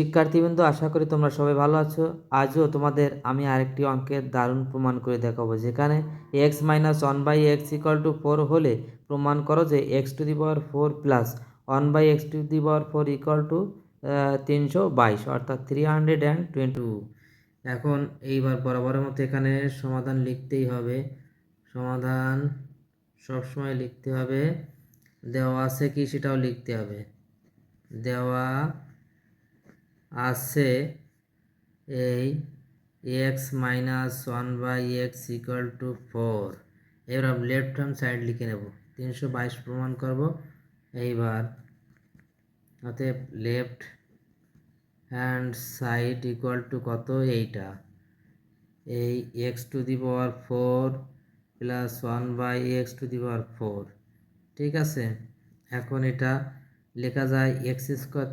শিক্ষার্থীবৃন্দ, আশা করি তোমরা সবাই ভালো আছো। আজও তোমাদের আমি আরেকটি অঙ্কের দারুণ প্রমাণ করে দেখাবো, যেখানে x - 1/x = 4 হলে প্রমাণ করো যে x⁴ প্লাস 1/x⁴ = 322, অর্থাৎ 322। এখন এইবার বরাবরের মতো এখানে সমাধান লিখতেই হবে। সমাধান সবসময় লিখতে হবে, দেওয়া আছে কি সেটাও লিখতে হবে। দেওয়া আছে এই x - 1/x = 4। এবার আমি লেফট হ্যান্ড সাইড লিখে নেব, 322 প্রমাণ করব। এইবার অতএব left hand side equal to কত, এইটা, এই x⁴ প্লাস 1/x⁴। ঠিক আছে, এখন এটা লেখা যায় x²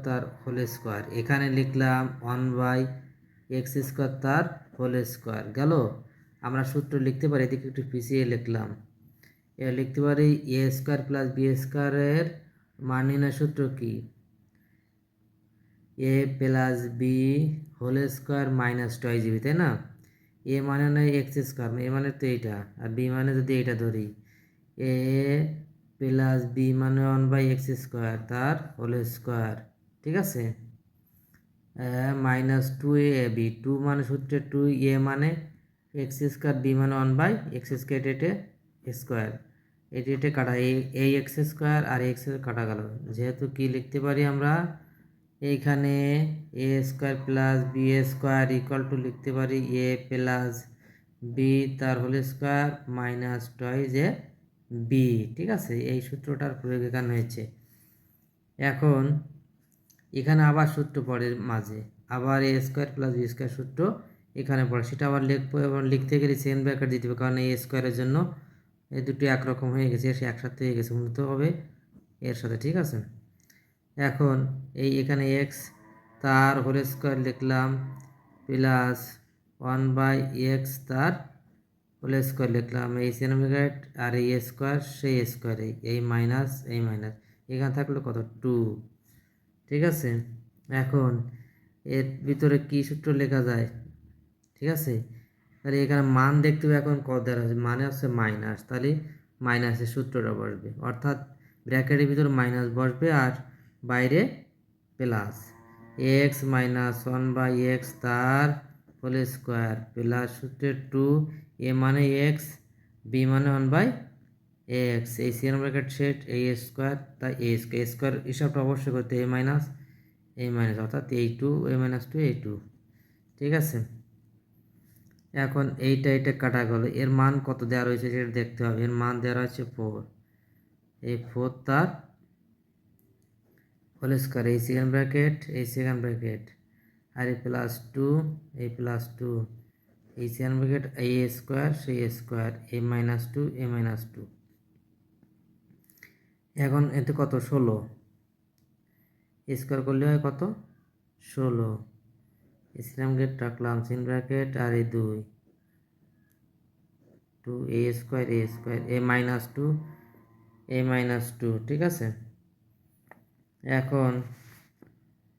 তার হোল স্কোয়ার। এখানে লিখলাম 1/x² তার হোল স্কোয়ার। গেল, আমরা সূত্র লিখতে পারি, এদিকে একটু পিছিয়ে লিখলাম। এবার লিখতে পারি a² প্লাস b² এর মান নির্ণয় সূত্র কি, a plus B whole square minus 2ab, তাই না? a মানে নয় x², a মানে তো এইটা, আর b মানে যদি এইটা ধরি, a প্লাস বি মানে 1/x² তার হোল স্কোয়ার। ঠিক আছে, মাইনাস 2ab, 2 মানে সূত্রে 2, a মানে x², b মানে 1/x², স্কোয়ার, এটি কাটা, এই x² আর x কাটা গেল। যেহেতু কি লিখতে পারি আমরা এইখানে a² plus b² equal to লিখতে পারি a প্লাস বি তার হোল স্কোয়ার মাইনাস 2ab। ঠিক আছে, এই সূত্রটার প্রয়োগ এখানে হয়েছে। এখন এখানে আবার সূত্র পড়ে মাঝে, আবার a² প্লাস b² সূত্র এখানে পড়ে, সেটা আবার লিখবো। এবং লিখতে গেলে চেইন ব্র্যাকেট দিতে হবে, কারণ এই স্কোয়ারের জন্য এই দুটো একরকম হয়ে গেছে, সে একসাথে হয়ে গেছে, মূলত হবে এর সাথে। ঠিক আছে, এখন এখানে x তার হোল স্কোয়ার লিখলাম প্লাস 1/x তার হোল স্কোয়ার লিখলাম, এই চেইন ব্র্যাকেট, আর এই স্কোয়ার সেই স্কোয়ার, এই মাইনাস এই মাইনাস, এখানে থাকলো কত, 2। ঠিক আছে, এখন এর ভিতরে কি সূত্র লেখা যায়? ঠিক আছে, তাহলে এখানে মান দেখতে হবে এখন কত দেওয়া আছে, মানে হচ্ছে মাইনাস, তাহলে মাইনাসের সূত্রটা বসবে, অর্থাৎ ব্র্যাকেটের ভিতরে মাইনাস বসবে আর বাইরে প্লাস। x - 1/x তার হোল স্কোয়ার প্লাস সূত্রে 2, a মানে x, b মানে 1/x, এই চেইন ব্র্যাকেট সেট, এই স্কোয়ার, তাই a স্কোয়ার হিসাবটা অবশ্যই করতে a মাইনাস এই মাইনাস, অর্থাৎ এই 2 a মাইনাস 2 এই 2। ঠিক আছে, এখন এইটা কাটা গেল, এর মান কত দেওয়া রয়েছে সেটা দেখতে হবে। এর মান দেওয়া রয়েছে 4, এই 4 তার হোল স্কোয়ার, এই সেকেন্ড ব্র্যাকেট, এই সেকেন্ড ব্র্যাকেট, আর এই প্লাস 2, এই প্লাস 2, এই সেকেন্ড ব্র্যাকেট, এই স্কোয়ার সেই স্কোয়ার, এই মাইনাস 2 এই মাইনাস 2। এখন এতে কত, 16, স্কোয়ার করলে হয় কত, 16, এই সেকেন্ড ব্র্যাকেট রাখলাম, সেকেন্ড ব্র্যাকেট, আর এই 2, a square A minus 2 A minus 2। ঠিক আছে, এখন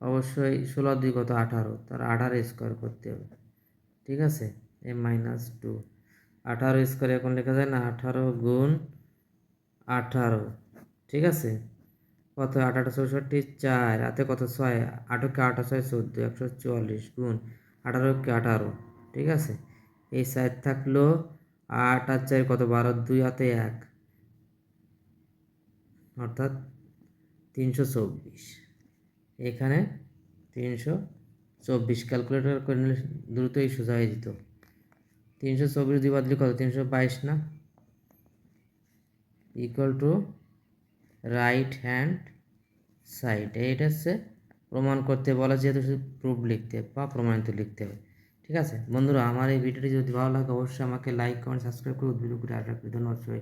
অবশ্যই 16 2 কত, 18, তার 18 স্কোয়ার করতে হবে। ঠিক আছে, এ মাইনাস 2, 18 স্কোয়ার এখন লেখা যায় না, 18 গুণ 18। ঠিক আছে, কত, 18 64 4, হাতে কত 6, 8 কে 8 6 14, 144 গুণ 18 কে 18। ঠিক আছে, এই সাইড থাকলো 8 আর 4 কত, 12, 2 হাতে 1, অর্থাৎ 324। এখানে 324 ক্যালকুলেটর করে নিলে দ্রুতই সোজা হয়ে যেত। 324 দুই বাদলি কত, 322 না, equal to right hand side. এইটা হচ্ছে প্রমাণ করতে বলা, যেহেতু শুধু প্রুফ লিখতে বা প্রমাণিত লিখতে হবে। ঠিক আছে বন্ধুরা, আমার এই ভিডিওটি যদি ভালো লাগে অবশ্যই আমাকে লাইক কমেন্ট সাবস্ক্রাইব করে উদ্ভিদ করে আর রাখবে। ধন্যবাদ সবাই।